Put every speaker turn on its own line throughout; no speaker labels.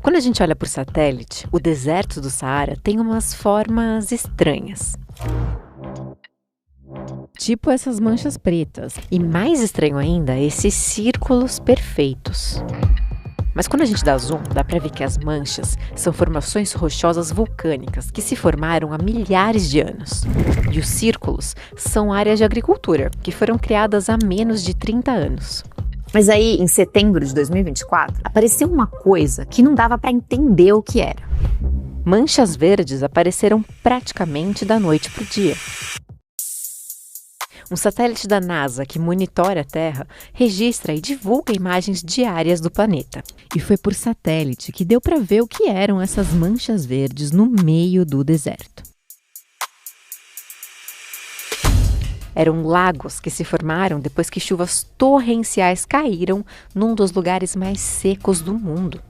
Quando a gente olha por satélite, o deserto do Saara tem umas formas estranhas. Tipo essas manchas pretas. E mais estranho ainda, esses círculos perfeitos. Mas quando a gente dá zoom, dá pra ver que as manchas são formações rochosas vulcânicas que se formaram há milhares de anos. E os círculos são áreas de agricultura, que foram criadas há menos de 30 anos.
Mas aí, em setembro de 2024, apareceu uma coisa que não dava pra entender o que era.
Manchas verdes apareceram praticamente da noite pro dia. Um satélite da NASA que monitora a Terra registra e divulga imagens diárias do planeta. E foi por satélite que deu para ver o que eram essas manchas verdes no meio do deserto. Eram lagos que se formaram depois que chuvas torrenciais caíram num dos lugares mais secos do mundo.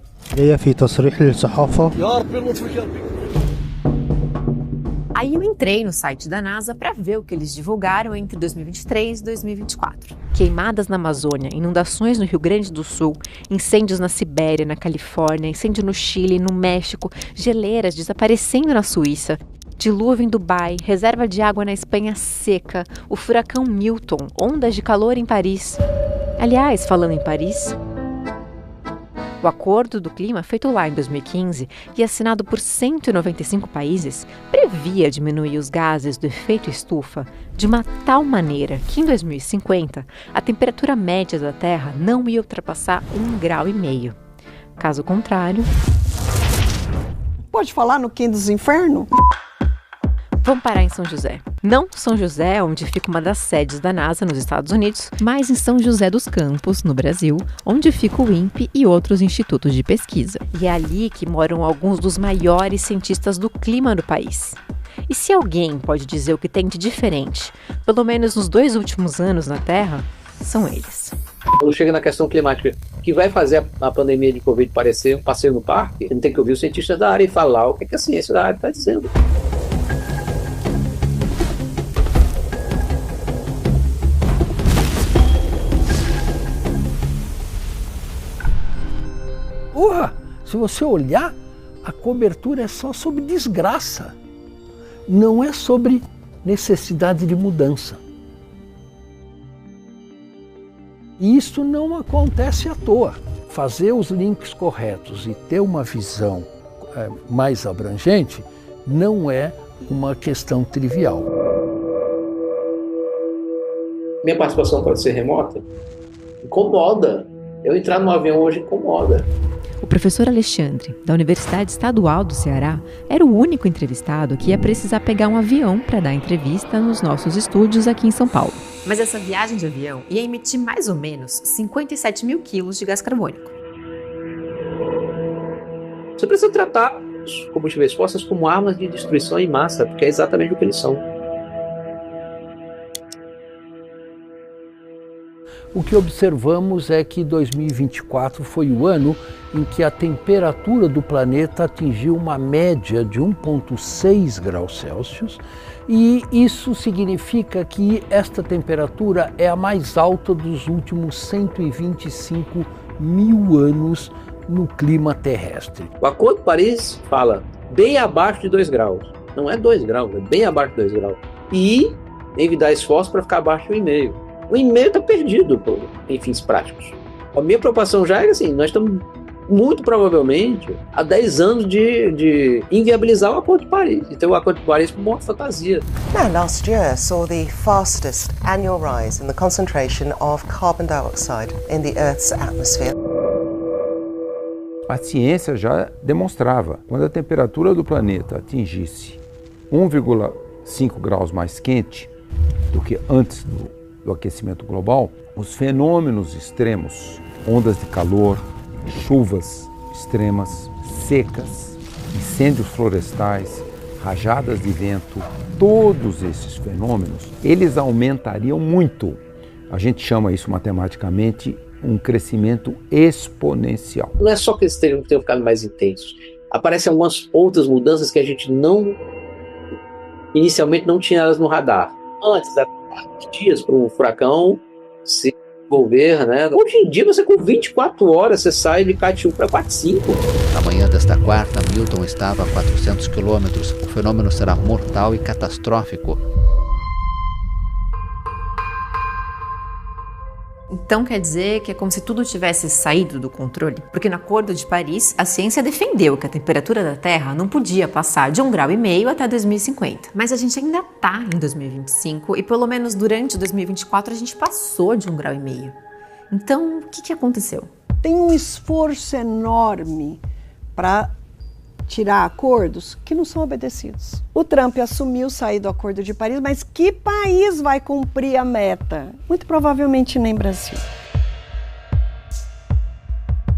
Aí eu entrei no site da NASA para ver o que eles divulgaram entre 2023 e 2024.
Queimadas na Amazônia, inundações no Rio Grande do Sul, incêndios na Sibéria, na Califórnia, incêndio no Chile, no México, geleiras desaparecendo na Suíça, dilúvio em Dubai, reserva de água na Espanha seca, o furacão Milton, ondas de calor em Paris. Aliás, falando em Paris, o Acordo do Clima, feito lá em 2015 e assinado por 195 países, previa diminuir os gases do efeito estufa de uma tal maneira que, em 2050, a temperatura média da Terra não ia ultrapassar 1,5 graus. Caso contrário...
Pode falar no Quinto dos Infernos?
Vamos parar em São José. Não São José, onde fica uma das sedes da NASA nos Estados Unidos, mas em São José dos Campos, no Brasil, onde fica o INPE e outros institutos de pesquisa. E é ali que moram alguns dos maiores cientistas do clima do país. E se alguém pode dizer o que tem de diferente, pelo menos nos 2 últimos anos na Terra, são eles.
Quando chega na questão climática, que vai fazer a pandemia de Covid parecer um passeio no parque, a gente tem que ouvir os cientistas da área e falar o que a ciência da área está dizendo.
Se você olhar, a cobertura é só sobre desgraça, não é sobre necessidade de mudança. E isso não acontece à toa. Fazer os links corretos e ter uma visão mais abrangente não é uma questão trivial.
Minha participação pode ser remota? Incomoda. Eu entrar no avião hoje incomoda.
O professor Alexandre, da Universidade Estadual do Ceará, era o único entrevistado que ia precisar pegar um avião para dar entrevista nos nossos estúdios aqui em São Paulo.
Mas essa viagem de avião ia emitir mais ou menos 57 mil quilos de gás carbônico.
Você precisa tratar os combustíveis fósseis como armas de destruição em massa, porque é exatamente o que eles são.
O que observamos é que 2024 foi o ano em que a temperatura do planeta atingiu uma média de 1,6 graus Celsius e isso significa que esta temperatura é a mais alta dos últimos 125 mil anos no clima terrestre.
O Acordo de Paris fala bem abaixo de 2 graus. Não é 2 graus, é bem abaixo de 2 graus. E tem que dar esforço para ficar abaixo de 1,5. O 1,5 está perdido em fins práticos. A minha preocupação já é assim, nós estamos muito provavelmente há 10 anos de inviabilizar o Acordo de Paris. Então o Acordo de Paris como uma fantasia.
Now, last year saw the fastest annual rise in the concentration of carbon dioxide in the Earth's atmosphere.
A ciência já demonstrava, quando a temperatura do planeta atingisse 1,5 graus mais quente do que antes do aquecimento global, os fenômenos extremos, ondas de calor, chuvas extremas, secas, incêndios florestais, rajadas de vento, todos esses fenômenos, eles aumentariam muito. A gente chama isso matematicamente um crescimento exponencial.
Não é só que eles tenham ficado mais intensos. Aparecem algumas outras mudanças que a gente inicialmente não tinha elas no radar. Antes, dias para o furacão ser desenvolver, né? Hoje em dia, você com 24 horas, você sai de Cat 1 para Cat 5.
Na manhã desta quarta, Milton estava a 400 quilômetros. O fenômeno será mortal e catastrófico.
Então quer dizer que é como se tudo tivesse saído do controle? Porque no Acordo de Paris, a ciência defendeu que a temperatura da Terra não podia passar de 1,5 graus até 2050. Mas a gente ainda está em 2025 e pelo menos durante 2024 a gente passou de 1,5 graus. Então, o que aconteceu?
Tem um esforço enorme para tirar acordos que não são obedecidos. O Trump assumiu sair do Acordo de Paris, mas que país vai cumprir a meta? Muito provavelmente nem Brasil.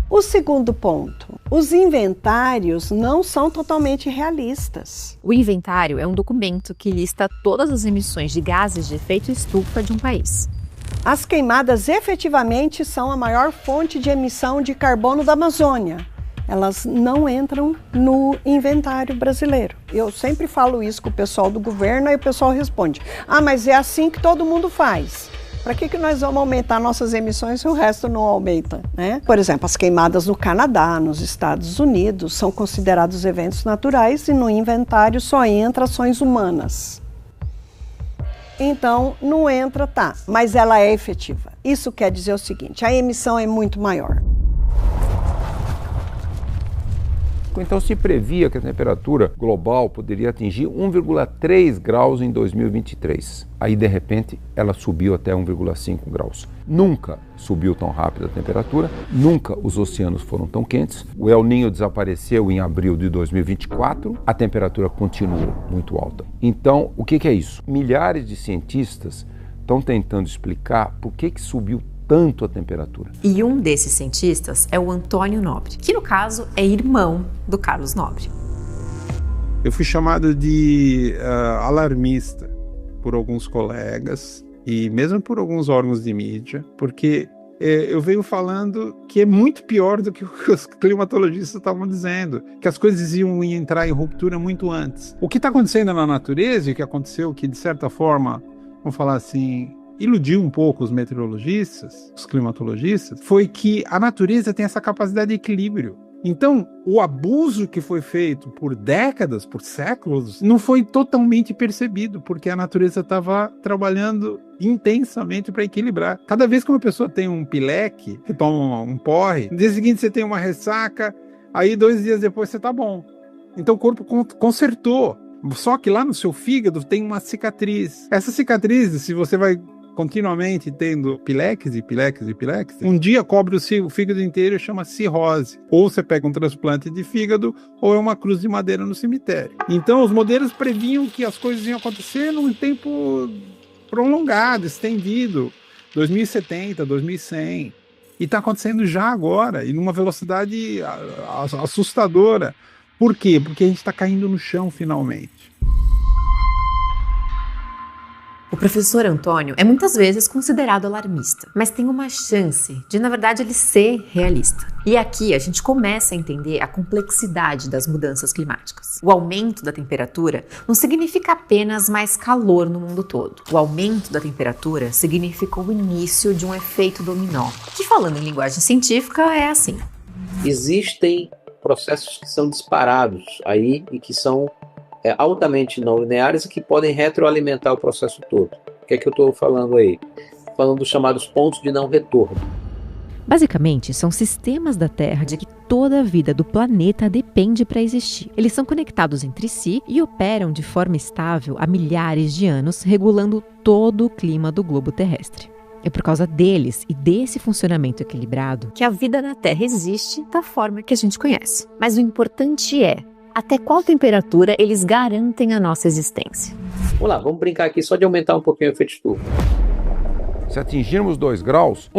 O segundo ponto, os inventários não são totalmente realistas.
O inventário é um documento que lista todas as emissões de gases de efeito estufa de um país.
As queimadas efetivamente são a maior fonte de emissão de carbono da Amazônia. Elas não entram no inventário brasileiro. Eu sempre falo isso com o pessoal do governo, aí o pessoal responde: mas é assim que todo mundo faz. Para que nós vamos aumentar nossas emissões se o resto não aumenta, né? Por exemplo, as queimadas no Canadá, nos Estados Unidos, são considerados eventos naturais e no inventário só entra ações humanas. Então, não entra, mas ela é efetiva. Isso quer dizer o seguinte: a emissão é muito maior.
Então se previa que a temperatura global poderia atingir 1,3 graus em 2023. Aí, de repente, ela subiu até 1,5 graus. Nunca subiu tão rápido a temperatura, nunca os oceanos foram tão quentes. O El Niño desapareceu em abril de 2024, a temperatura continuou muito alta. Então, o que é isso? Milhares de cientistas estão tentando explicar por que subiu tanto a temperatura.
E um desses cientistas é o Antônio Nobre, que no caso é irmão do Carlos Nobre.
Eu fui chamado de alarmista por alguns colegas e mesmo por alguns órgãos de mídia, porque eu venho falando que é muito pior do que os climatologistas estavam dizendo, que as coisas iam entrar em ruptura muito antes. O que está acontecendo na natureza e que aconteceu que, de certa forma, vamos falar assim, iludiu um pouco os meteorologistas, os climatologistas, foi que a natureza tem essa capacidade de equilíbrio. Então, o abuso que foi feito por décadas, por séculos, não foi totalmente percebido, porque a natureza estava trabalhando intensamente para equilibrar. Cada vez que uma pessoa tem um pileque, que toma um porre, no dia seguinte você tem uma ressaca, aí 2 dias depois você está bom. Então o corpo consertou. Só que lá no seu fígado tem uma cicatriz. Essa cicatriz, se você vai continuamente tendo pileques, um dia cobre o fígado inteiro e chama cirrose. Ou você pega um transplante de fígado, ou é uma cruz de madeira no cemitério. Então os modelos previam que as coisas iam acontecer num tempo prolongado, estendido, 2070, 2100. E está acontecendo já agora, e numa velocidade assustadora. Por quê? Porque a gente está caindo no chão finalmente.
O professor Antônio é muitas vezes considerado alarmista, mas tem uma chance de, na verdade, ele ser realista. E aqui a gente começa a entender a complexidade das mudanças climáticas. O aumento da temperatura não significa apenas mais calor no mundo todo. O aumento da temperatura significa o início de um efeito dominó, que, falando em linguagem científica, é assim.
Existem processos que são disparados aí e que são altamente não lineares e que podem retroalimentar o processo todo. O que é que eu estou falando aí? Falando dos chamados pontos de não retorno.
Basicamente, são sistemas da Terra de que toda a vida do planeta depende para existir. Eles são conectados entre si e operam de forma estável há milhares de anos, regulando todo o clima do globo terrestre. É por causa deles e desse funcionamento equilibrado
que a vida na Terra existe da forma que a gente conhece. Mas o importante é até qual temperatura eles garantem a nossa existência.
Vamos lá, vamos brincar aqui só de aumentar um pouquinho o efeito estufa.
Se atingirmos 2 graus,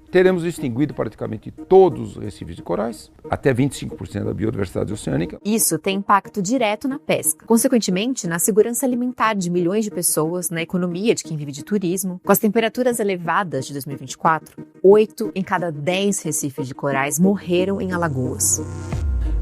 teremos extinguido praticamente todos os recifes de corais, até 25% da biodiversidade oceânica.
Isso tem impacto direto na pesca, consequentemente na segurança alimentar de milhões de pessoas, na economia de quem vive de turismo. Com as temperaturas elevadas de 2024, 8 em cada 10 recifes de corais morreram em alagoas.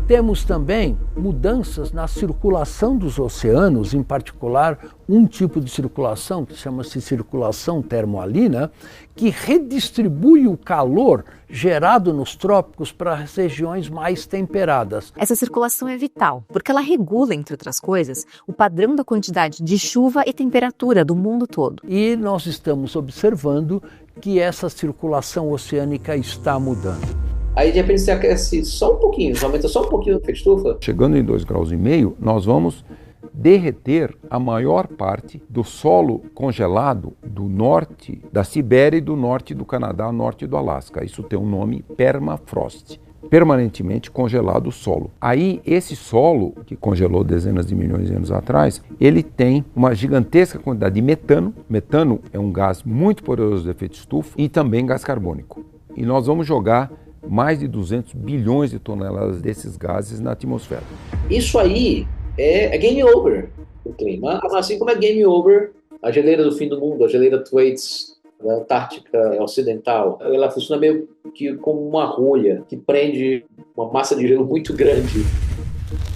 Temos também mudanças na circulação dos oceanos, em particular um tipo de circulação que chama-se circulação termoalina, que redistribui o calor gerado nos trópicos para as regiões mais temperadas.
Essa circulação é vital, porque ela regula, entre outras coisas, o padrão da quantidade de chuva e temperatura do mundo todo.
E nós estamos observando que essa circulação oceânica está mudando.
Aí de repente você aquece só um pouquinho, aumenta só um pouquinho o efeito estufa.
Chegando em 2,5 graus, nós vamos derreter a maior parte do solo congelado do norte da Sibéria e do norte do Canadá, norte do Alasca. Isso tem um nome permafrost. Permanentemente congelado o solo. Aí esse solo, que congelou dezenas de milhões de anos atrás, ele tem uma gigantesca quantidade de metano. Metano é um gás muito poderoso de efeito estufa e também gás carbônico. E nós vamos jogar mais de 200 bilhões de toneladas desses gases na atmosfera.
Isso aí é game over o clima. Assim como é game over a geleira do fim do mundo, a geleira Thwaites da Antártica Ocidental. Ela funciona meio que como uma rolha que prende uma massa de gelo muito grande.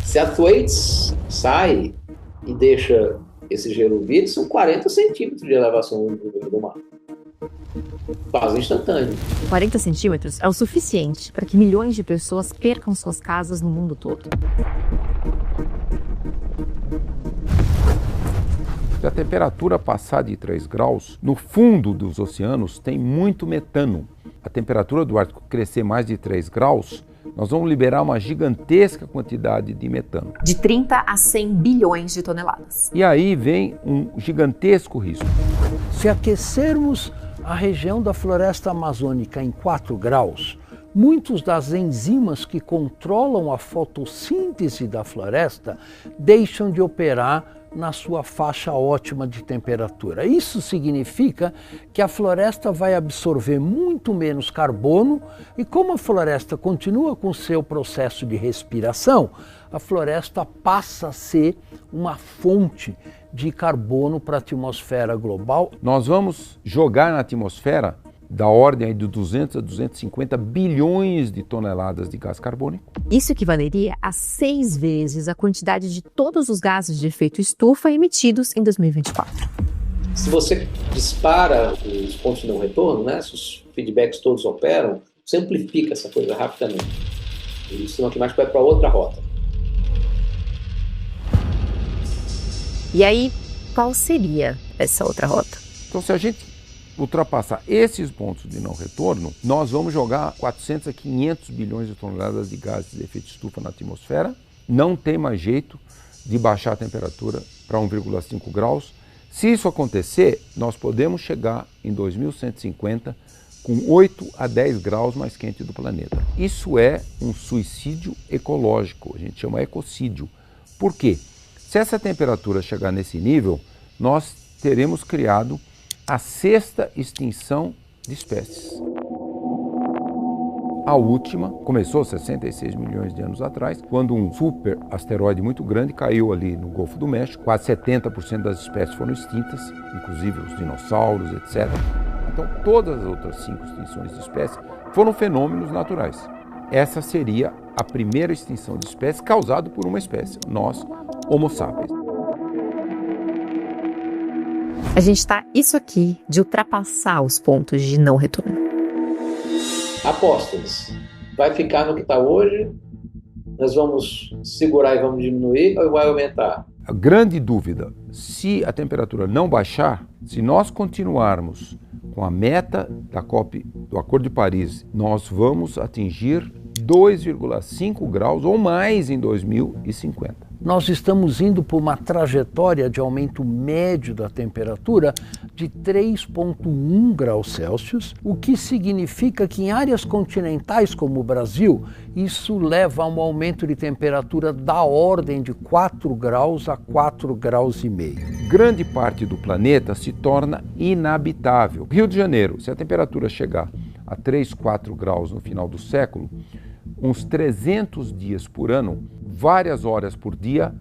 Se a Thwaites sai e deixa esse gelo vir, são 40 centímetros de elevação do nível do mar. Quase instantâneo.
40 centímetros é o suficiente para que milhões de pessoas percam suas casas no mundo todo.
Se a temperatura passar de 3 graus, no fundo dos oceanos tem muito metano. A temperatura do Ártico crescer mais de 3 graus, nós vamos liberar uma gigantesca quantidade de metano.
De 30 a 100 bilhões de toneladas.
E aí vem um gigantesco risco.
Se aquecermos a região da floresta amazônica em 4 graus, muitos das enzimas que controlam a fotossíntese da floresta deixam de operar na sua faixa ótima de temperatura. Isso significa que a floresta vai absorver muito menos carbono e, como a floresta continua com seu processo de respiração, a floresta passa a ser uma fonte de carbono para a atmosfera global.
Nós vamos jogar na atmosfera da ordem de 200 a 250 bilhões de toneladas de gás carbônico.
Isso equivaleria a 6 vezes a quantidade de todos os gases de efeito estufa emitidos em 2024.
Se você dispara os pontos de não retorno, né, se os feedbacks todos operam, você amplifica essa coisa rapidamente. E o sistema climático vai para outra rota.
E aí, qual seria essa outra rota?
Então, se a gente ultrapassar esses pontos de não retorno, nós vamos jogar 400 a 500 bilhões de toneladas de gases de efeito estufa na atmosfera. Não tem mais jeito de baixar a temperatura para 1,5 graus. Se isso acontecer, nós podemos chegar em 2150 com 8 a 10 graus mais quente do planeta. Isso é um suicídio ecológico, a gente chama ecocídio. Por quê? Se essa temperatura chegar nesse nível, nós teremos criado a 6ª extinção de espécies. A última começou 66 milhões de anos atrás, quando um super asteroide muito grande caiu ali no Golfo do México. Quase 70% das espécies foram extintas, inclusive os dinossauros, etc. Então, todas as outras 5 extinções de espécies foram fenômenos naturais. Essa seria a primeira extinção de espécies causada por uma espécie, nós, Homo sapiens.
A gente está isso aqui de ultrapassar os pontos de não retorno.
Apostas. Vai ficar no que está hoje? Nós vamos segurar e vamos diminuir ou vai aumentar?
A grande dúvida, se a temperatura não baixar, se nós continuarmos com a meta da COP, do Acordo de Paris, nós vamos atingir 2,5 graus ou mais em 2050.
Nós estamos indo por uma trajetória de aumento médio da temperatura de 3,1 graus Celsius, o que significa que em áreas continentais como o Brasil, isso leva a um aumento de temperatura da ordem de 4 graus a 4,5 graus.
Grande parte do planeta se torna inabitável. Rio de Janeiro, se a temperatura chegar a 3, 4 graus no final do século, uns 300 dias por ano, várias horas por dia,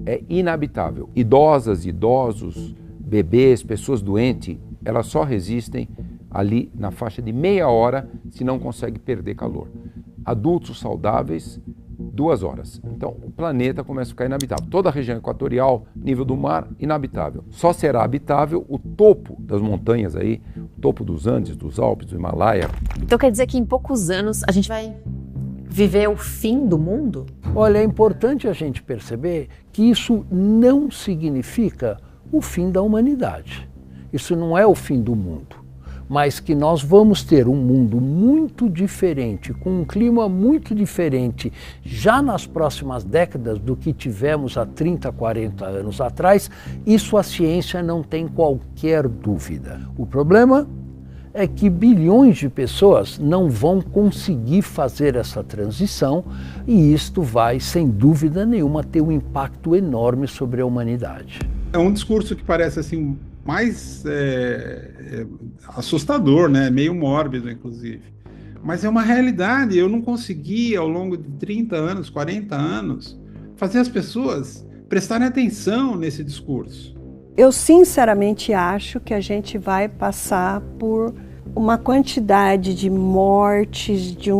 é inabitável. Idosas, idosos, bebês, pessoas doentes, elas só resistem ali na faixa de meia hora se não conseguem perder calor. Adultos saudáveis, 2 horas. Então, o planeta começa a ficar inabitável. Toda a região equatorial, nível do mar, inabitável. Só será habitável o topo das montanhas aí, o topo dos Andes, dos Alpes, do Himalaia.
Então quer dizer que em poucos anos a gente vai viver o fim do mundo?
Olha, é importante a gente perceber que isso não significa o fim da humanidade. Isso não é o fim do mundo, mas que nós vamos ter um mundo muito diferente, com um clima muito diferente já nas próximas décadas do que tivemos há 30, 40 anos atrás. Isso a ciência não tem qualquer dúvida. O problema é que bilhões de pessoas não vão conseguir fazer essa transição e isto vai, sem dúvida nenhuma, ter um impacto enorme sobre a humanidade.
É um discurso que parece assim mais assustador, né? Meio mórbido, inclusive. Mas é uma realidade. Eu não consegui, ao longo de 30 anos, 40 anos, fazer as pessoas prestarem atenção nesse discurso.
Eu sinceramente acho que a gente vai passar por uma quantidade de mortes, de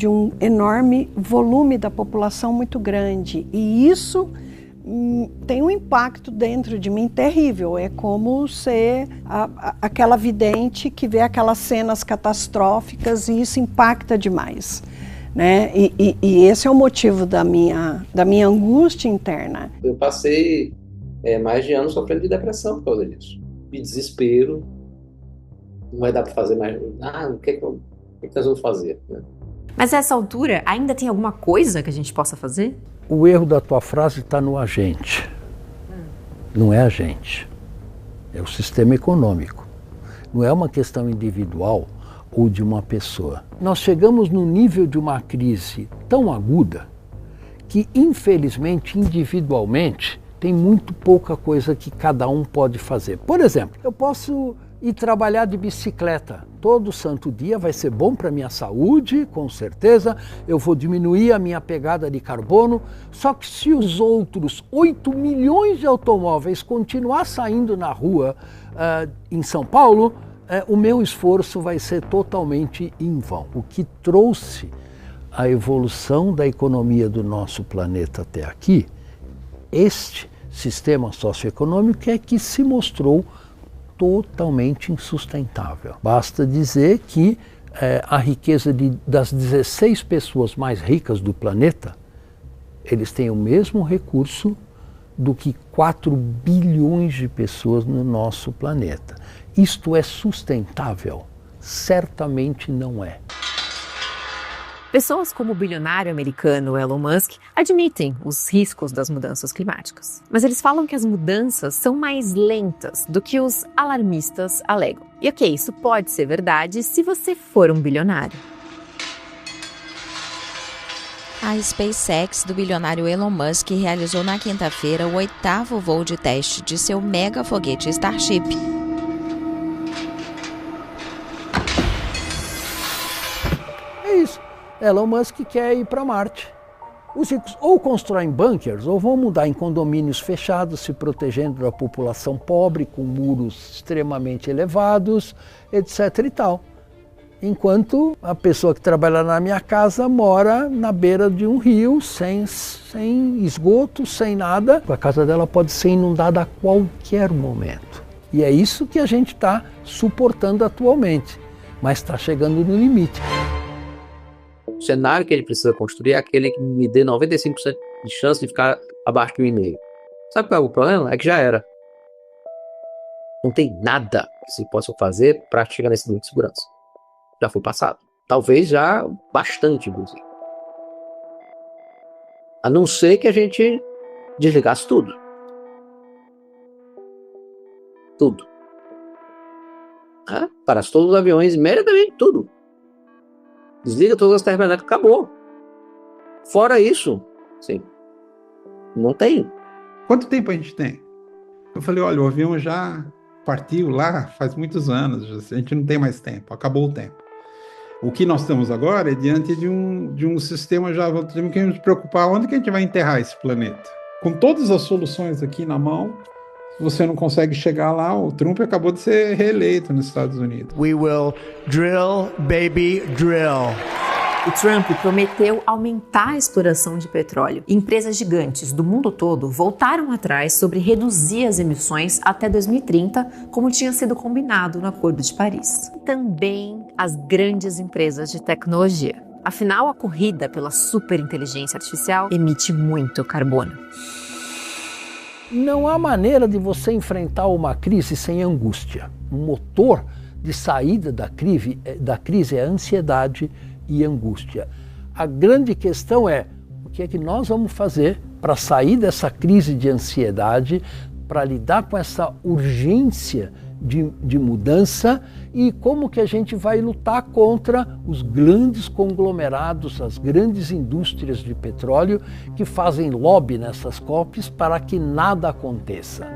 um enorme volume da população muito grande. E isso tem um impacto dentro de mim terrível. É como ser aquela vidente que vê aquelas cenas catastróficas e isso impacta demais, né? E esse é o motivo da minha angústia interna.
Eu passei mais de anos sofrendo de depressão por causa disso. De desespero. Não vai dar para fazer mais. O que nós vamos fazer? Né?
Mas a essa altura, ainda tem alguma coisa que a gente possa fazer?
O erro da tua frase está no agente. Não é a gente. É o sistema econômico. Não é uma questão individual ou de uma pessoa. Nós chegamos no nível de uma crise tão aguda que, infelizmente, individualmente, tem muito pouca coisa que cada um pode fazer. Por exemplo, eu posso ir trabalhar de bicicleta todo santo dia, vai ser bom para a minha saúde, com certeza, eu vou diminuir a minha pegada de carbono, só que se os outros 8 milhões de automóveis continuar saindo na rua em São Paulo, o meu esforço vai ser totalmente em vão. O que trouxe a evolução da economia do nosso planeta até aqui, este sistema socioeconômico é que se mostrou totalmente insustentável. Basta dizer que a riqueza das 16 pessoas mais ricas do planeta, eles têm o mesmo recurso do que 4 bilhões de pessoas no nosso planeta. Isto é sustentável? Certamente não é.
Pessoas como o bilionário americano Elon Musk admitem os riscos das mudanças climáticas. Mas eles falam que as mudanças são mais lentas do que os alarmistas alegam. E ok, isso pode ser verdade se você for um bilionário.
A SpaceX do bilionário Elon Musk realizou na quinta-feira o 8º voo de teste de seu mega foguete Starship.
É isso. Elon Musk quer ir para Marte. Os ricos ou constroem bunkers ou vão mudar em condomínios fechados, se protegendo da população pobre, com muros extremamente elevados, etc. e tal. Enquanto a pessoa que trabalha na minha casa mora na beira de um rio, sem esgoto, sem nada. A casa dela pode ser inundada a qualquer momento. E é isso que a gente está suportando atualmente, mas está chegando no limite.
O cenário que ele precisa construir é aquele que me dê 95% de chance de ficar abaixo de 1,5. Sabe qual é o problema? É que já era. Não tem nada que se possa fazer para chegar nesse nível de segurança. Já foi passado. Talvez já bastante, inclusive. A não ser que a gente desligasse tudo. Tudo. Parasse todos os aviões, imediatamente tudo. Desliga todas as termoelétricas, acabou. Fora isso, sim, não tem.
Quanto tempo a gente tem? Eu falei, olha, o avião já partiu lá faz muitos anos, a gente não tem mais tempo, acabou o tempo. O que nós estamos agora é diante de um sistema já, temos que nos preocupar onde que a gente vai enterrar esse planeta. Com todas as soluções aqui na mão, se você não consegue chegar lá, o Trump acabou de ser reeleito nos Estados Unidos.
We will drill, baby, drill.
O Trump prometeu aumentar a exploração de petróleo. Empresas gigantes do mundo todo voltaram atrás sobre reduzir as emissões até 2030, como tinha sido combinado no Acordo de Paris. Também as grandes empresas de tecnologia. Afinal, a corrida pela superinteligência artificial emite muito carbono.
Não há maneira de você enfrentar uma crise sem angústia. O motor de saída da crise é a ansiedade e angústia. A grande questão é o que é que nós vamos fazer para sair dessa crise de ansiedade, para lidar com essa urgência de mudança e como que a gente vai lutar contra os grandes conglomerados, as grandes indústrias de petróleo que fazem lobby nessas COPs para que nada aconteça.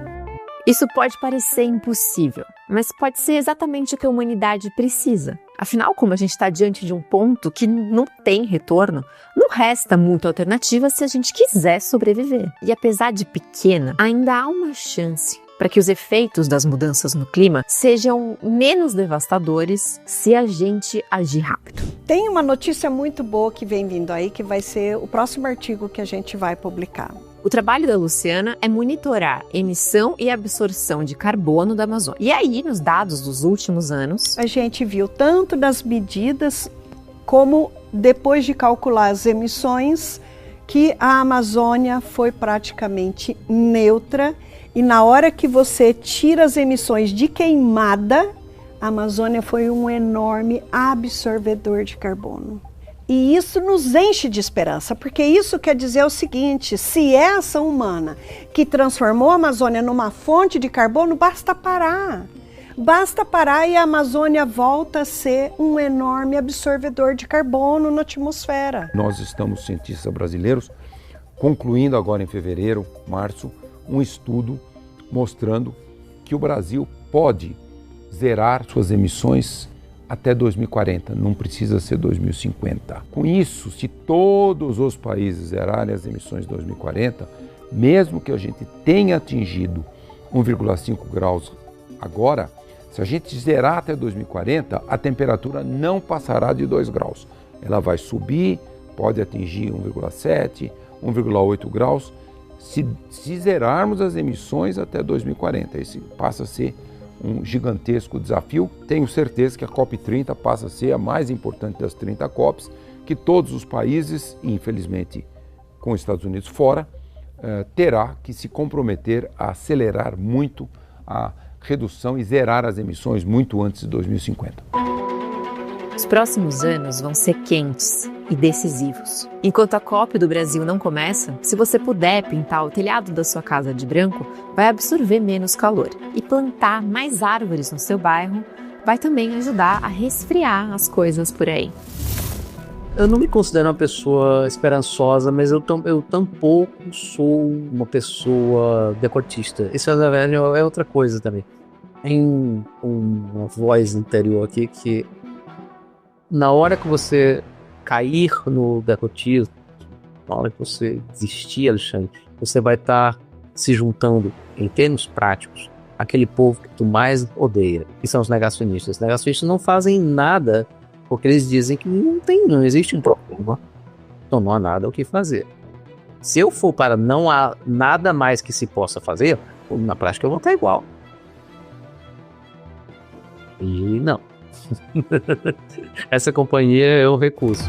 Isso pode parecer impossível, mas pode ser exatamente o que a humanidade precisa. Afinal, como a gente está diante de um ponto que não tem retorno, não resta muita alternativa se a gente quiser sobreviver. E apesar de pequena, ainda há uma chance para que os efeitos das mudanças no clima sejam menos devastadores se a gente agir rápido.
Tem uma notícia muito boa que vem vindo aí, que vai ser o próximo artigo que a gente vai publicar.
O trabalho da Luciana é monitorar emissão e absorção de carbono da Amazônia. E aí, nos dados dos últimos anos,
a gente viu tanto das medidas como depois de calcular as emissões, que a Amazônia foi praticamente neutra. E na hora que você tira as emissões de queimada, a Amazônia foi um enorme absorvedor de carbono. E isso nos enche de esperança, porque isso quer dizer o seguinte: se é a ação humana que transformou a Amazônia numa fonte de carbono, basta parar. Basta parar e a Amazônia volta a ser um enorme absorvedor de carbono na atmosfera.
Nós estamos, cientistas brasileiros, concluindo agora em fevereiro, março, um estudo mostrando que o Brasil pode zerar suas emissões até 2040, não precisa ser 2050. Com isso, se todos os países zerarem as emissões em 2040, mesmo que a gente tenha atingido 1,5 graus agora, se a gente zerar até 2040, a temperatura não passará de 2 graus. Ela vai subir, pode atingir 1,7, 1,8 graus, se zerarmos as emissões até 2040. Esse passa a ser um gigantesco desafio. Tenho certeza que a COP30 passa a ser a mais importante das 30 COPs, que todos os países, infelizmente com os Estados Unidos fora, terá que se comprometer a acelerar muito a redução e zerar as emissões muito antes de 2050.
Os próximos anos vão ser quentes e decisivos. Enquanto a COP do Brasil não começa, se você puder pintar o telhado da sua casa de branco, vai absorver menos calor. E plantar mais árvores no seu bairro vai também ajudar a resfriar as coisas por aí.
Eu não me considero uma pessoa esperançosa, mas eu tampouco sou uma pessoa decotista. Isso, na verdade, é outra coisa também. Tem uma voz interior aqui que, na hora que você cair no decotismo, na hora que você desistir, Alexandre, você vai estar se juntando, em termos práticos, aquele povo que tu mais odeia, que são os negacionistas. Os negacionistas não fazem nada porque eles dizem que não existe um problema, então não há nada o que fazer. Se eu for para não há nada mais que se possa fazer, na prática eu vou estar igual. E não. Essa companhia eu recuso.